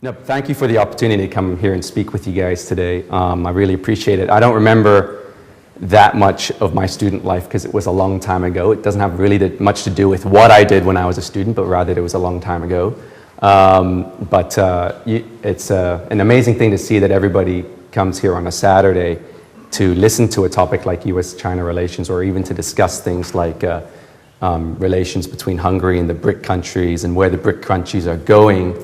No, thank you for the opportunity to come here and speak with you guys today. I really appreciate it. I don't remember that much of my student life because it was a long time ago. It doesn't have really much to do with what I did when I was a student, but rather it was a long time ago. It's an amazing thing to see that everybody comes here on a Saturday to listen to a topic like US-China relations, or even to discuss things like relations between Hungary and the BRIC countries and where the BRIC countries are going.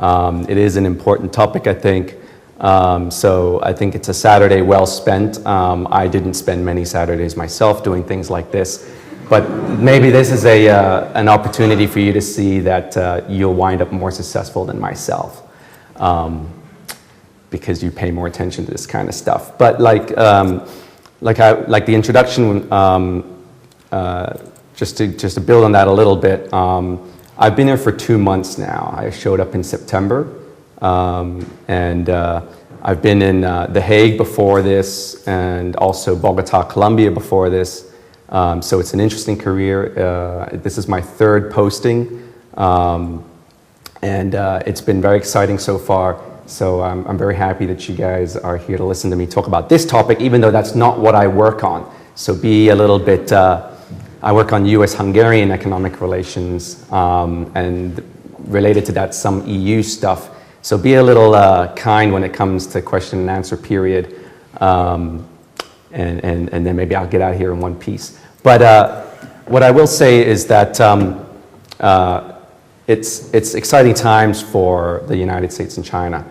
It is an important topic, I think. So I think it's a Saturday well spent. I didn't spend many Saturdays myself doing things like this, but maybe this is an opportunity for you to see that you'll wind up more successful than myself, because you pay more attention to this kind of stuff. But like the introduction, just to build on that a little bit. I've been here for 2 months now. I showed up in September, and I've been in The Hague before this, and also Bogota, Colombia before this. So it's an interesting career. This is my third posting, and it's been very exciting so far. So I'm very happy that you guys are here to listen to me talk about this topic, even though that's not what I work on. So be a little bit, I work on US-Hungarian economic relations, and related to that, some EU stuff. So be a little kind when it comes to question and answer period, and then maybe I'll get out of here in one piece. But what I will say is that it's exciting times for the United States and China.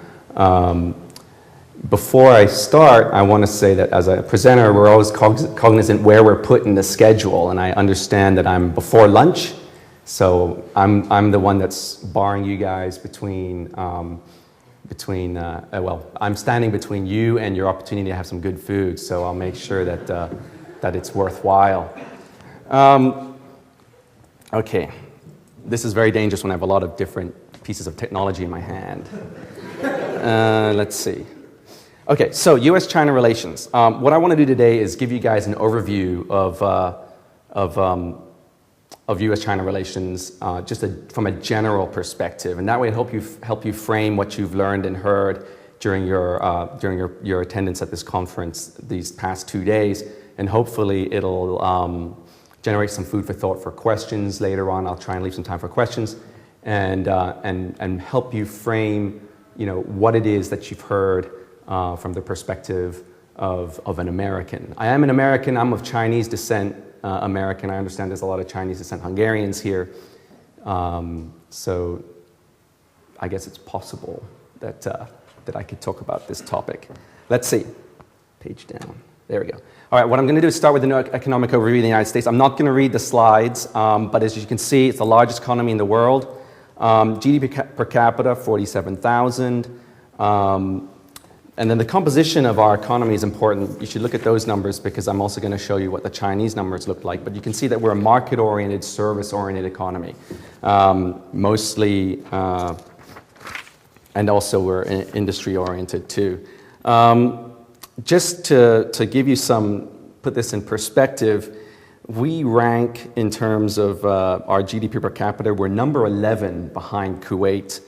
Before I start, I want to say that as a presenter, we're always cognizant where we're put in the schedule, and I understand that I'm before lunch, so I'm the one that's barring you guys between, well, I'm standing between you and your opportunity to have some good food, so I'll make sure that, that it's worthwhile. Okay, this is very dangerous when I have a lot of different pieces of technology in my hand. Let's see. Okay, so US-China relations. What I want to do today is give you guys an overview of US-China relations, just from a general perspective, and that way it'll help you frame what you've learned and heard during your attendance at this conference these past 2 days, and hopefully it'll generate some food for thought for questions later on. I'll try and leave some time for questions, and help you frame, what it is that you've heard from the perspective of an American. I am an American. I'm of Chinese descent, American. I understand there's a lot of Chinese descent Hungarians here. So I guess it's possible that I could talk about this topic. Let's see. Page down. There we go. All right, what I'm going to do is start with the economic overview of the United States. I'm not going to read the slides, but as you can see, it's the largest economy in the world. GDP per capita, 47,000. And then the composition of our economy is important. You should look at those numbers because I'm also going to show you what the Chinese numbers look like. But you can see that we're a market-oriented, service-oriented economy, mostly, and also we're industry-oriented too. Just to give you put this in perspective, we rank in terms of our GDP per capita. We're number 11 behind Kuwait,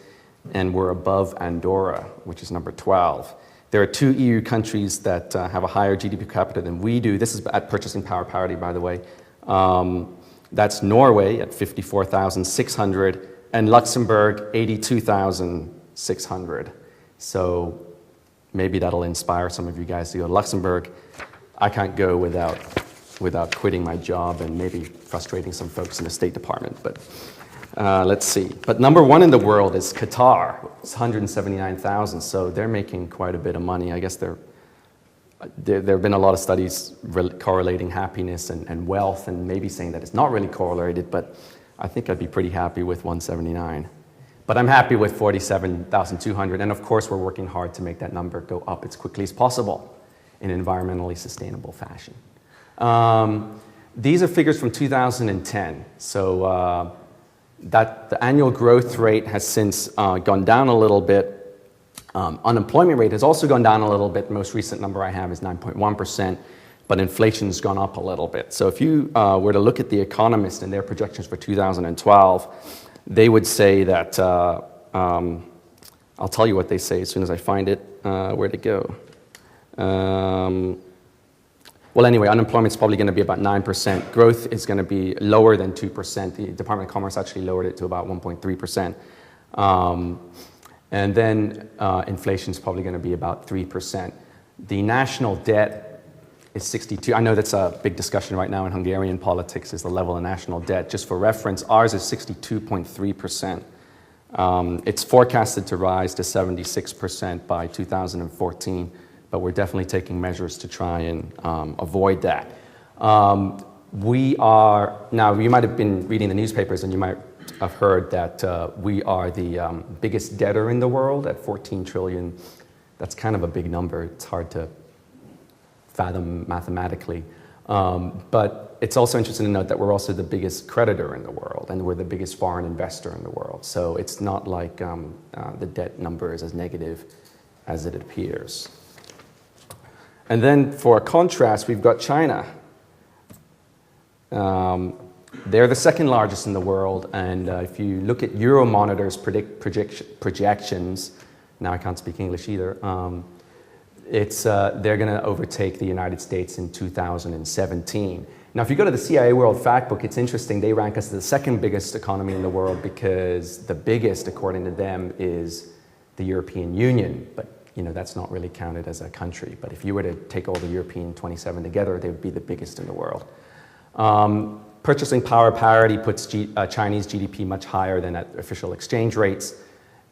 and we're above Andorra, which is number 12. There are 2 EU countries that have a higher GDP per capita than we do. This is at purchasing power parity, by the way. That's Norway at 54,600 and Luxembourg 82,600. So maybe that'll inspire some of you guys to go to Luxembourg. I can't go without quitting my job and maybe frustrating some folks in the State Department, but let's see. But number 1 in the world is Qatar. It's 179,000, so they're making quite a bit of money. I guess there have been a lot of studies correlating happiness and wealth, and maybe saying that it's not really correlated, but I think I'd be pretty happy with 179. But I'm happy with 47,200, and of course we're working hard to make that number go up as quickly as possible in an environmentally sustainable fashion. These are figures from 2010, so that the annual growth rate has since gone down a little bit. Unemployment rate has also gone down a little bit. The most recent number I have is 9.1%, but inflation's gone up a little bit. So if you were to look at The Economist and their projections for 2012, they would say that, I'll I'll tell you what they say as soon as I find it. Where'd it go? Well, anyway, unemployment is probably going to be about 9%. Growth is going to be lower than 2%. The Department of Commerce actually lowered it to about 1.3%. And then inflation is probably going to be about 3%. The national debt is 62. I know that's a big discussion right now in Hungarian politics, is the level of national debt. Just for reference, ours is 62.3%. It's forecasted to rise to 76% by 2014. But we're definitely taking measures to try and avoid that. We are, now you might have been reading the newspapers and you might have heard that we are the biggest debtor in the world at 14 trillion. That's kind of a big number. It's hard to fathom mathematically. But it's also interesting to note that we're also the biggest creditor in the world and we're the biggest foreign investor in the world. So it's not like the debt number is as negative as it appears. And then for a contrast, we've got China. They're the second largest in the world, and if you look at Euromonitor's projections, now I can't speak English either, they're going to overtake the United States in 2017. Now, if you go to the CIA World Factbook, it's interesting. They rank us as the second biggest economy in the world because the biggest, according to them, is the European Union. But that's not really counted as a country. But if you were to take all the European 27 together, they would be the biggest in the world. Purchasing power parity puts Chinese GDP much higher than at official exchange rates,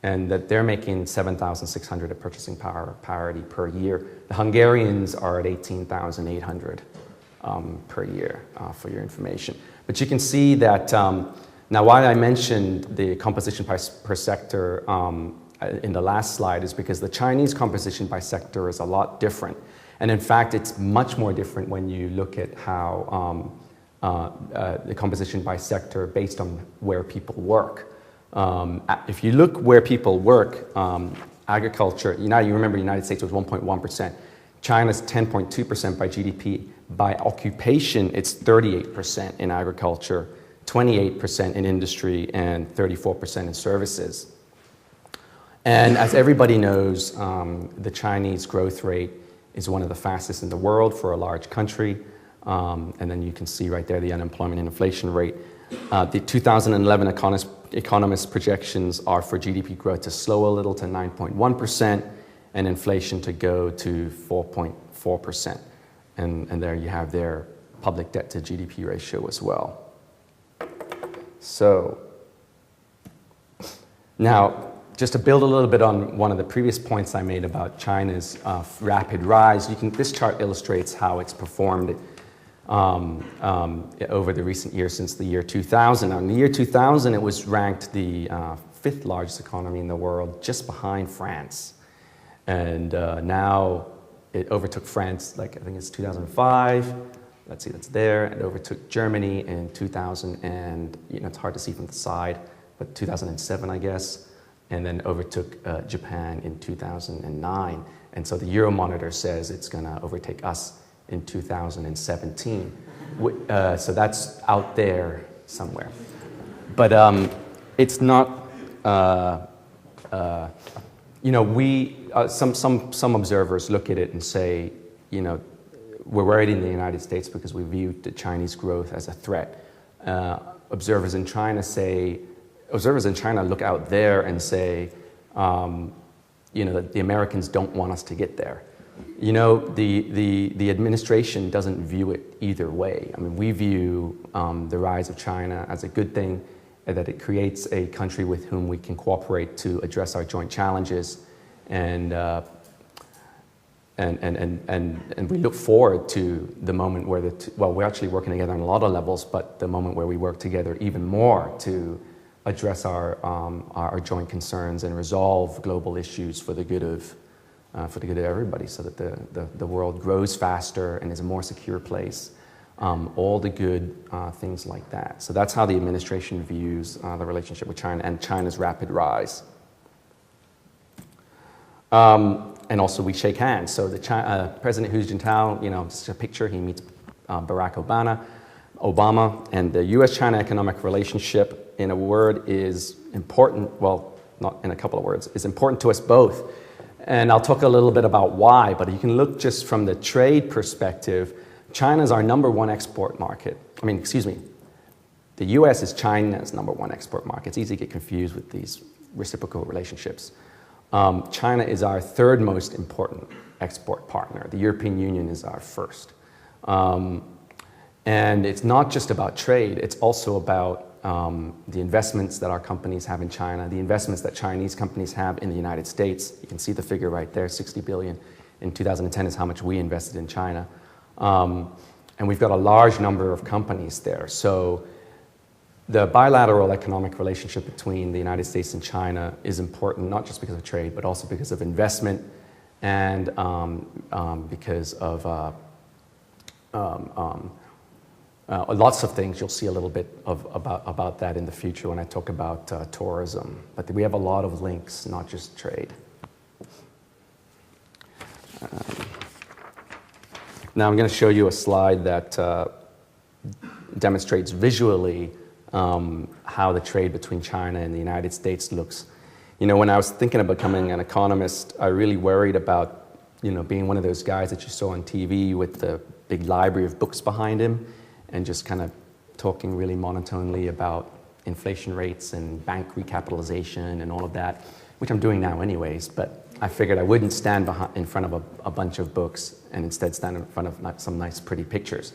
and that they're making 7,600 at purchasing power parity per year. The Hungarians are at 18,800 per year, for your information. But you can see that, now why I mentioned the composition per sector in the last slide is because the Chinese composition by sector is a lot different. And in fact, it's much more different when you look at how the composition by sector based on where people work. If you look where people work, agriculture, you remember the United States was 1.1%. China's 10.2% by GDP. By occupation, it's 38% in agriculture, 28% in industry, and 34% in services. And as everybody knows, the Chinese growth rate is one of the fastest in the world for a large country. And then you can see right there the unemployment and inflation rate. The 2011 economist projections are for GDP growth to slow a little to 9.1% and inflation to go to 4.4%. And there you have their public debt to GDP ratio as well. So now, just to build a little bit on one of the previous points I made about China's rapid rise, this chart illustrates how it's performed over the recent years since the year 2000. Now, in the year 2000, it was ranked the fifth largest economy in the world, just behind France. And now it overtook France, I think it's 2005. Let's see, that's there. It overtook Germany in 2000, and it's hard to see from the side, but 2007, I guess. And then overtook Japan in 2009. And so the Euromonitor says it's going to overtake us in 2017. So that's out there somewhere. But it's not, some observers look at it and say, we're worried in the United States because we view the Chinese growth as a threat. Observers in China look out there and say, that the Americans don't want us to get there. The administration doesn't view it either way. I mean, we view the rise of China as a good thing, that it creates a country with whom we can cooperate to address our joint challenges, and we look forward to the moment where we're actually working together on a lot of levels, but the moment where we work together even more to address our joint concerns and resolve global issues for the good of everybody, so that the world grows faster and is a more secure place. All the good things like that. So that's how the administration views the relationship with China and China's rapid rise. And also we shake hands. So the President Hu Jintao, just a picture, he meets Barack Obama, and the U.S.-China economic relationship, in a word, is important. Well, not in a couple of words, is important to us both. And I'll talk a little bit about why, but you can look just from the trade perspective. China is our number 1 export market. The US is China's number 1 export market. It's easy to get confused with these reciprocal relationships. China is our 3rd most important export partner. The European Union is our 1st. And it's not just about trade, it's also about the investments that our companies have in China, the investments that Chinese companies have in the United States. You can see the figure right there, 60 billion in 2010 is how much we invested in China. And we've got a large number of companies there. So the bilateral economic relationship between the United States and China is important, not just because of trade, but also because of investment and because of lots of things. You'll see a little bit about that in the future when I talk about tourism. But we have a lot of links, not just trade. Now I'm going to show you a slide that demonstrates visually how the trade between China and the United States looks. When I was thinking about becoming an economist, I really worried about, being one of those guys that you saw on TV with the big library of books behind him and just kind of talking really monotonely about inflation rates and bank recapitalization and all of that, which I'm doing now anyways, but I figured I wouldn't stand in front of a bunch of books and instead stand in front of some nice, pretty pictures.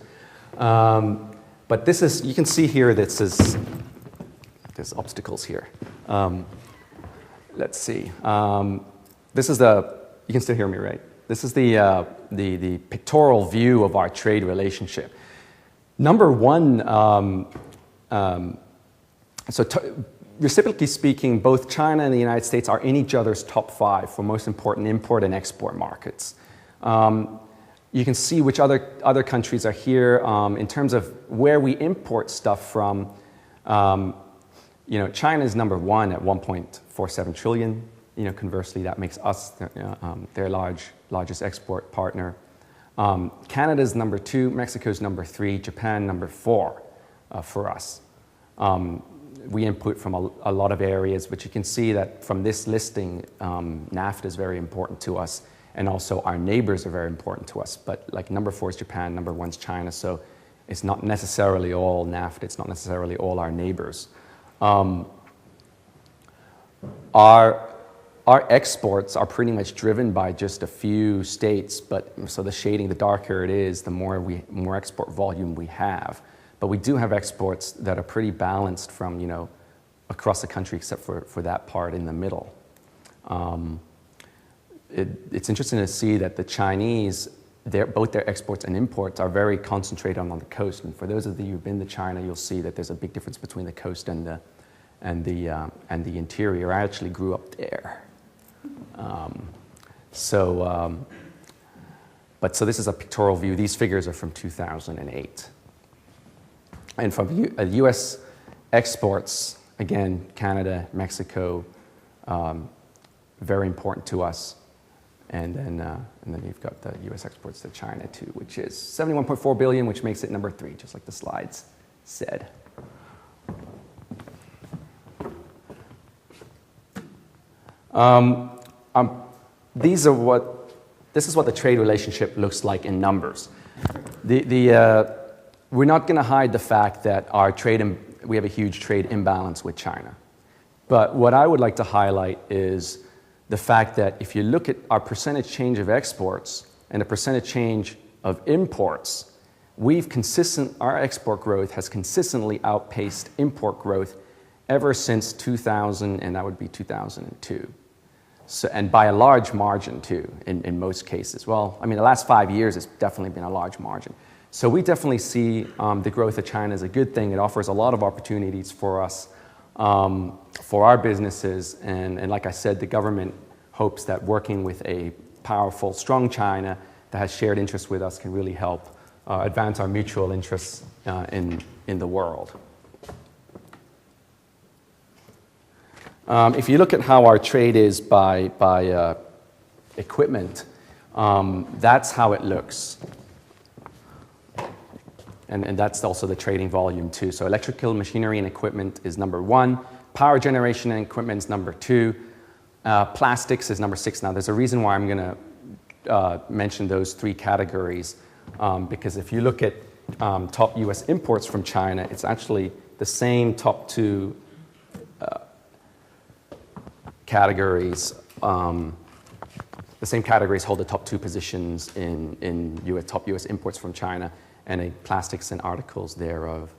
But this is, you can see here, there's obstacles here. Let's see. This is you can still hear me, right? This is the pictorial view of our trade relationship. Number 1, reciprocally speaking, both China and the United States are in each other's top 5 for most important import and export markets. You can see which other countries are here in terms of where we import stuff from. China is number 1 at 1.47 trillion. Conversely, that makes us their largest export partner. Canada's number 2, Mexico's number 3, Japan number 4 for us. We import from a lot of areas, but you can see that from this listing, NAFTA is very important to us, and also our neighbors are very important to us. But like number 4 is Japan, number 1 is China, so it's not necessarily all NAFTA, it's not necessarily all our neighbors. Our exports are pretty much driven by just a few states, but so the shading, the darker it is, the more export volume we have. But we do have exports that are pretty balanced from, across the country except for that part in the middle. It's interesting to see that the Chinese, both their exports and imports are very concentrated on the coast. And for those of you who've been to China, you'll see that there's a big difference between the coast and the interior. I actually grew up there. So this is a pictorial view. These figures are from 2008. And from U.S. exports, again, Canada, Mexico, very important to us. And then you've got the U.S. exports to China too, which is 71.4 billion, which makes it number 3, just like the slides said. This is what the trade relationship looks like in numbers. We're not going to hide the fact that we have a huge trade imbalance with China. But what I would like to highlight is the fact that if you look at our percentage change of exports and the percentage change of imports, our export growth has consistently outpaced import growth ever since 2000, and that would be 2002. So, and by a large margin too, in most cases. Well, the last 5 years it's definitely been a large margin. So we definitely see the growth of China as a good thing. It offers a lot of opportunities for us, for our businesses, and like I said, the government hopes that working with a powerful, strong China that has shared interests with us can really help advance our mutual interests in the world. If you look at how our trade is by equipment, that's how it looks. And that's also the trading volume too. So electrical machinery and equipment is number 1. Power generation and equipment is number 2. Plastics is number 6. Now, there's a reason why I'm going to mention those 3 categories, because if you look at top U.S. imports from China, it's actually the same top 2 categories. The same categories hold the top 2 positions in top U.S. imports from China, and plastics and articles thereof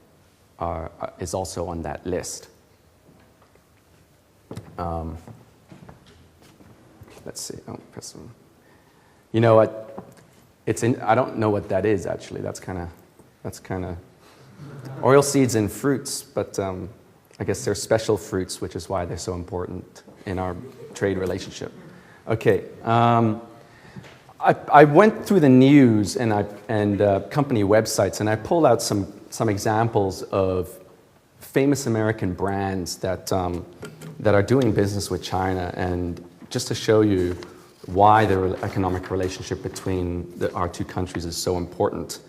is also on that list. Let's see. Oh, press some. You know what? I don't know what that is actually. That's kind of oil seeds and fruits, but I guess they're special fruits, which is why they're so important in our trade relationship. Okay. I went through the news and company websites, and I pulled out some examples of famous American brands that are doing business with China, and just to show you why the economic relationship between our 2 countries is so important.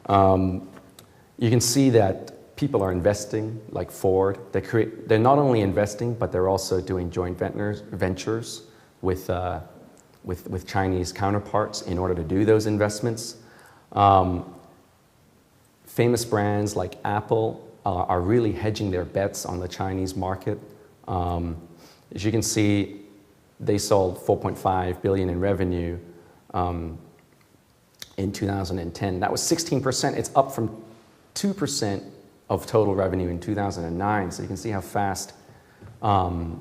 You can see that people are investing, like Ford. They're not only investing, but they're also doing joint ventures with Chinese counterparts in order to do those investments. Famous brands like Apple are really hedging their bets on the Chinese market. As you can see, they sold $4.5 billion in revenue in 2010. That was 16%. It's up from 2% of total revenue in 2009. So you can see how fast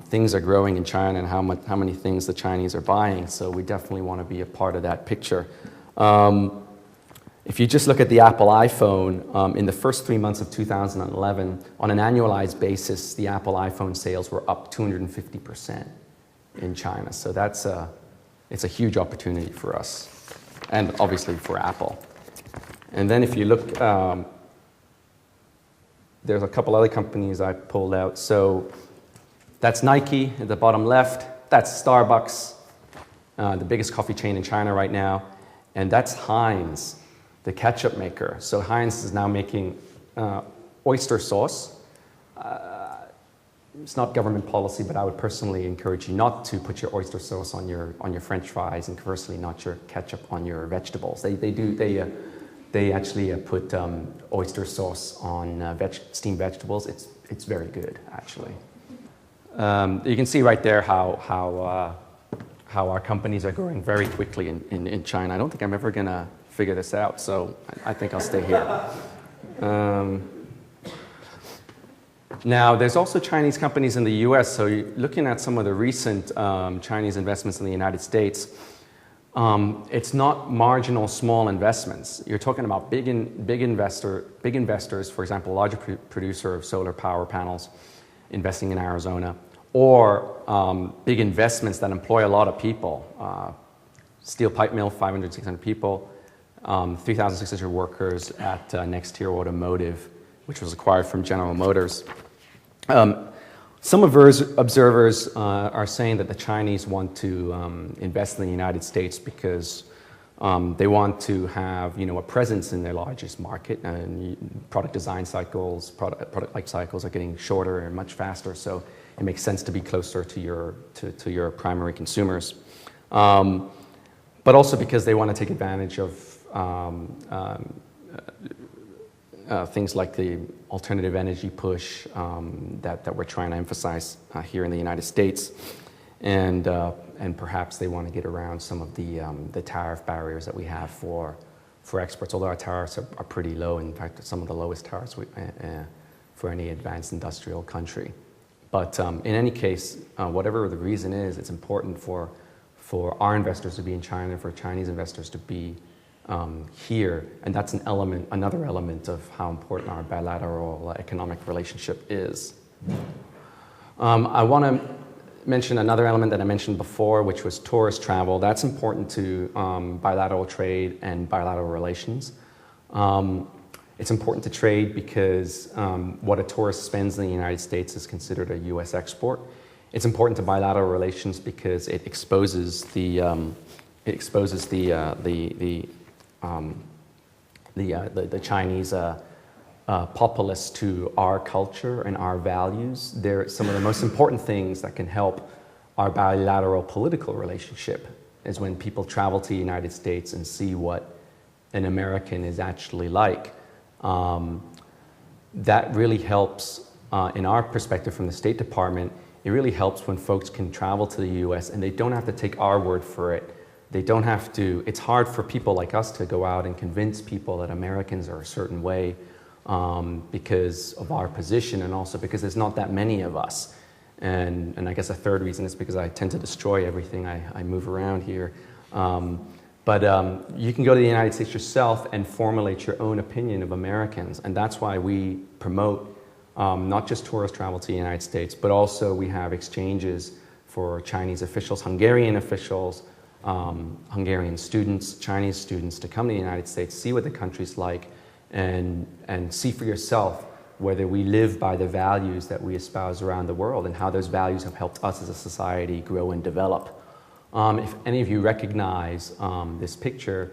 things are growing in China and how many things the Chinese are buying. So we definitely want to be a part of that picture. If you just look at the Apple iPhone, in the first 3 months of 2011, on an annualized basis, the Apple iPhone sales were up 250% in China. So it's a huge opportunity for us, and obviously for Apple. And then if you look, there's a couple other companies I pulled out. So that's Nike at the bottom left. That's Starbucks, the biggest coffee chain in China right now. And that's Heinz, the ketchup maker. So Heinz is now making oyster sauce. It's not government policy, but I would personally encourage you not to put your oyster sauce on your French fries, and conversely, not your ketchup on your vegetables. They actually put oyster sauce on steamed vegetables. It's very good, actually. You can see right there how our companies are growing very quickly in China. I don't think I'm ever going to figure this out, so I think I'll stay here. Now, there's also Chinese companies in the U.S., so you're looking at some of the recent Chinese investments in the United States. It's not marginal small investments. You're talking about big investors, for example, a larger producer of solar power panels investing in Arizona, or big investments that employ a lot of people. Steel pipe mill, 500, 600 people, 3,600 workers at Nextier Automotive, which was acquired from General Motors. Some observers are saying that the Chinese want to invest in the United States because they want to have, a presence in their largest market, and product design cycles, product life cycles are getting shorter and much faster. So it makes sense to be closer to your primary consumers, but also because they want to take advantage of things like the alternative energy push that we're trying to emphasize here in the United States, and perhaps they want to get around some of the tariff barriers that we have for exports. Although our tariffs are pretty low, in fact, some of the lowest tariffs for any advanced industrial country. But in any case, whatever the reason is, it's important for our investors to be in China, for Chinese investors to be here, and that's another element of how important our bilateral economic relationship is. I want to mention another element that I mentioned before, which was tourist travel. That's important to bilateral trade and bilateral relations. It's important to trade because what a tourist spends in the United States is considered a U.S. export. It's important to bilateral relations because it exposes the Chinese populace to our culture and our values. They're some of the most important things that can help our bilateral political relationship is when people travel to the United States and see what an American is actually like. That really helps, in our perspective from the State Department, it really helps when folks can travel to the US and they don't have to take our word for it. They don't have to, it's hard for people like us to go out and convince people that Americans are a certain way because of our position and also because there's not that many of us. And I guess a third reason is because I tend to destroy everything I move around here. But you can go to the United States yourself and formulate your own opinion of Americans. And that's why we promote not just tourist travel to the United States, but also we have exchanges for Chinese officials, Hungarian officials, Hungarian students, Chinese students to come to the United States, see what the country's like, and see for yourself whether we live by the values that we espouse around the world and how those values have helped us as a society grow and develop. If any of you recognize this picture,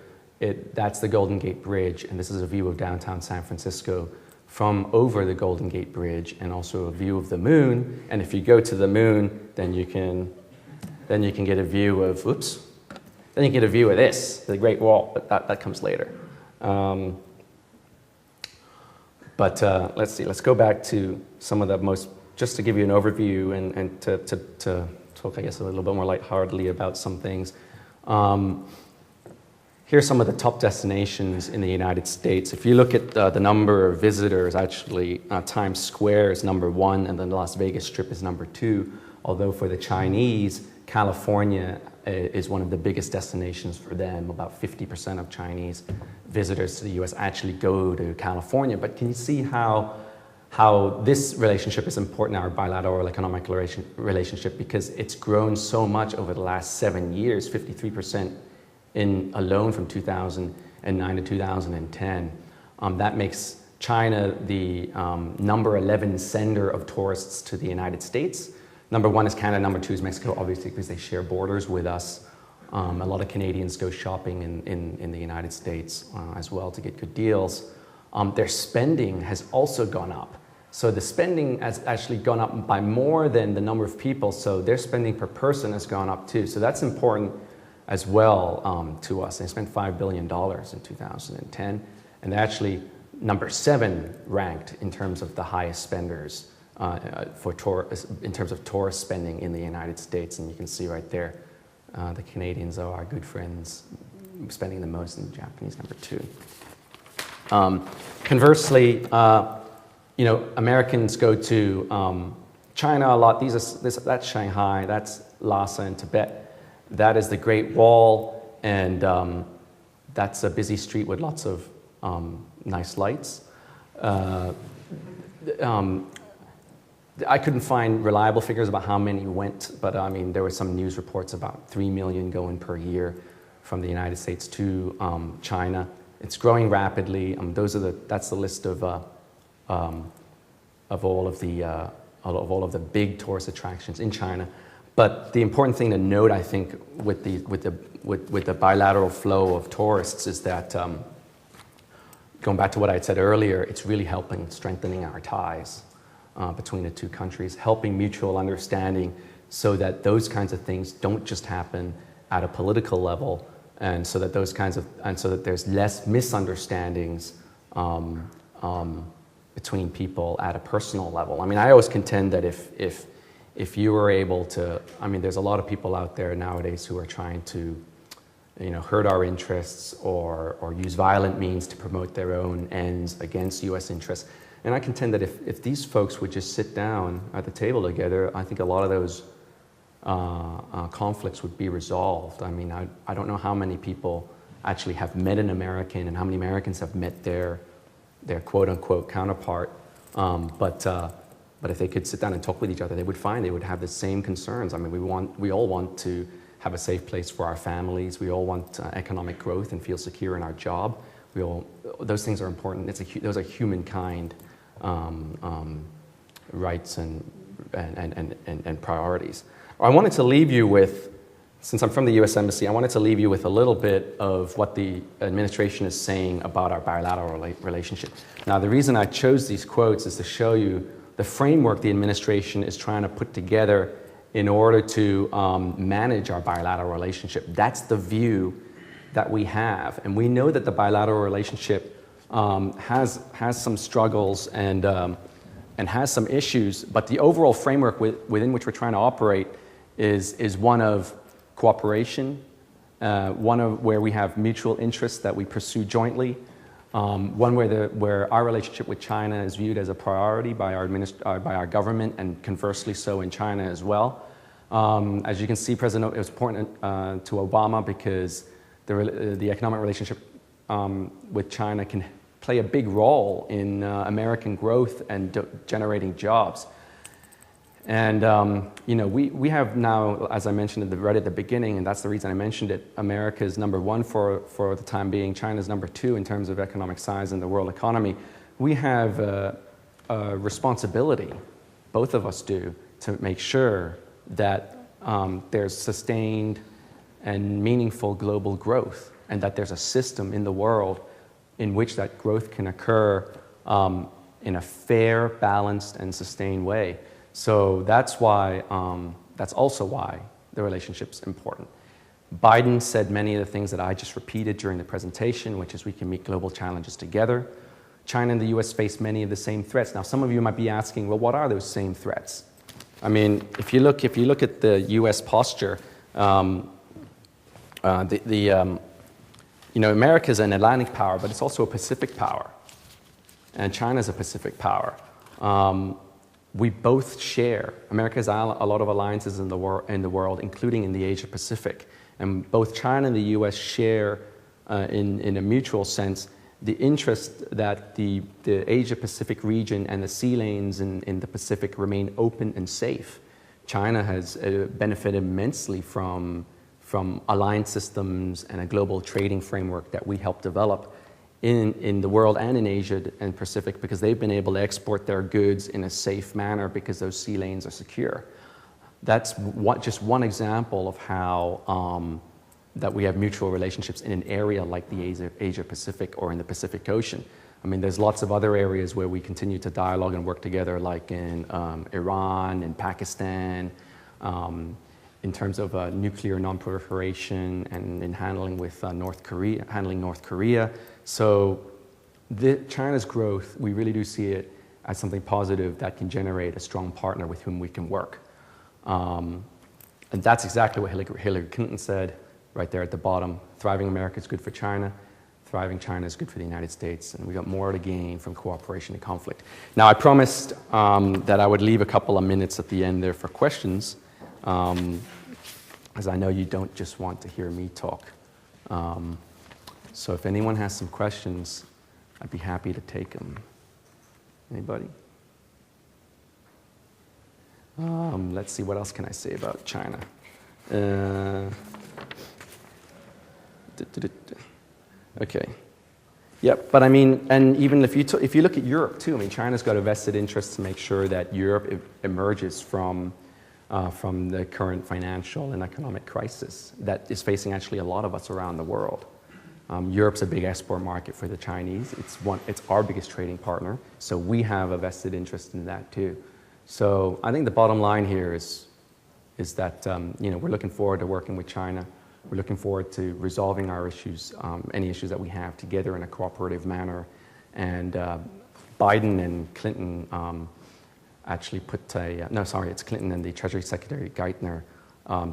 that's the Golden Gate Bridge, and this is a view of downtown San Francisco from over the Golden Gate Bridge, and also a view of the moon. And if you go to the moon, then you can get a view of, then you get a view of this, the Great Wall, but that comes later. Let's see, let's go back to some of the most, just to give you an overview and to talk, I guess, a little bit more lightheartedly about some things. Here's some of the top destinations in the United States. If you look at the number of visitors, actually, Times Square is number 1, and then the Las Vegas Strip is number 2. Although for the Chinese, California is one of the biggest destinations for them. About 50% of Chinese visitors to the US actually go to California. But can you see how this relationship is important, our bilateral economic relationship, because it's grown so much over the last 7 years, 53% alone from 2009 to 2010. That makes China the number 11 sender of tourists to the United States. Number 1 is Canada, number 2 is Mexico, obviously because they share borders with us. A lot of Canadians go shopping in the United States as well to get good deals. Their spending has also gone up. So the spending has actually gone up by more than the number of people, so their spending per person has gone up too. So that's important as well to us. They spent $5 billion in 2010, and they're actually number 7 ranked in terms of the highest spenders in terms of tourist spending in the United States. And you can see right there, the Canadians are our good friends, spending the most, and the Japanese number 2. Conversely, Americans go to China a lot. That's Shanghai, that's Lhasa in Tibet. That is the Great Wall, and that's a busy street with lots of nice lights. I couldn't find reliable figures about how many went, but I mean, there were some news reports about 3 million going per year from the United States to China. It's growing rapidly. That's the list of all of the big tourist attractions in China. But the important thing to note, I think, with the bilateral flow of tourists is that, going back to what I had said earlier, it's really helping strengthening our ties between the two countries, helping mutual understanding so that those kinds of things don't just happen at a political level, and so that there's less misunderstandings between people at a personal level. I mean, I always contend that if you were able to, I mean, there's a lot of people out there nowadays who are trying to, hurt our interests or use violent means to promote their own ends against U.S. interests. And I contend that if these folks would just sit down at the table together, I think a lot of those conflicts would be resolved. I mean, I don't know how many people actually have met an American and how many Americans have met their quote-unquote counterpart. But if they could sit down and talk with each other, they would find they would have the same concerns. I mean, we all want to have a safe place for our families. We all want economic growth and feel secure in our job. Those things are important. Those are humankind rights and priorities. I wanted to leave you with since I'm from the U.S. Embassy, I wanted to leave you with a little bit of what the administration is saying about our bilateral relationship. Now, the reason I chose these quotes is to show you the framework the administration is trying to put together in order to manage our bilateral relationship. That's the view that we have. And we know that the bilateral relationship has some struggles and has some issues, but the overall framework within which we're trying to operate is one of cooperation, where we have mutual interests that we pursue jointly, one where our relationship with China is viewed as a priority by our government, and conversely so in China as well. As you can see, it was important to Obama because the economic relationship with China can play a big role in American growth and generating jobs. And we have now, as I mentioned right at the beginning, and that's the reason I mentioned it, America is number one for the time being. China's number two in terms of economic size in the world economy. We have a responsibility, both of us do, to make sure that there's sustained and meaningful global growth, and that there's a system in the world in which that growth can occur in a fair, balanced, and sustained way. So that's why, that's also why the relationship's important. Biden said many of the things that I just repeated during the presentation, which is we can meet global challenges together. China and the US face many of the same threats. Now, some of you might be asking, well, what are those same threats? I mean, if you look at the US posture, America is an Atlantic power, but it's also a Pacific power. And China's a Pacific power. We both share. America has a lot of alliances in the world, including in the Asia Pacific. And both China and the US share, in a mutual sense, the interest that the Asia Pacific region and the sea lanes in the Pacific remain open and safe. China has benefited immensely from alliance systems and a global trading framework that we helped develop in the world and in Asia and Pacific, because they've been able to export their goods in a safe manner because those sea lanes are secure. That's just one example of how that we have mutual relationships in an area like the Asia Pacific or in the Pacific Ocean. I mean, there's lots of other areas where we continue to dialogue and work together, like in Iran and Pakistan, in terms of nuclear non-proliferation and in handling North Korea. So China's growth, we really do see it as something positive that can generate a strong partner with whom we can work. And that's exactly what Hillary Clinton said right there at the bottom. Thriving America is good for China. Thriving China is good for the United States. And we got more to gain from cooperation and conflict. Now, I promised that I would leave a couple of minutes at the end there for questions, as I know you don't just want to hear me talk. So if anyone has some questions, I'd be happy to take them. Anybody? Let's see, what else can I say about China? Okay. Yep, but I mean, and even if you look at Europe too, I mean, China's got a vested interest to make sure that Europe emerges from the current financial and economic crisis that is facing actually a lot of us around the world. Europe's a big export market for the Chinese. It's our biggest trading partner, so we have a vested interest in that too. So I think the bottom line here is that we're looking forward to working with China. We're looking forward to resolving our issues, any issues that we have together in a cooperative manner. And Biden and Clinton actually it's Clinton and the Treasury Secretary Geithner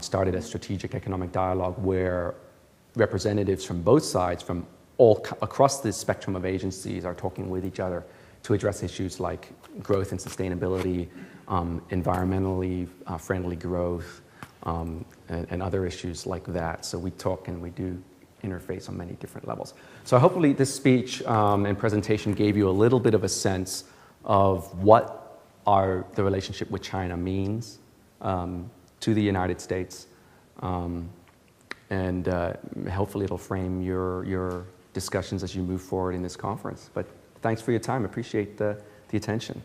started a strategic economic dialogue where representatives from both sides, from all across the spectrum of agencies, are talking with each other to address issues like growth and sustainability, environmentally friendly growth, and other issues like that. So we talk and we do interface on many different levels. So hopefully this speech and presentation gave you a little bit of a sense of what the relationship with China means to the United States. And hopefully it'll frame your discussions as you move forward in this conference. But thanks for your time. Appreciate the attention.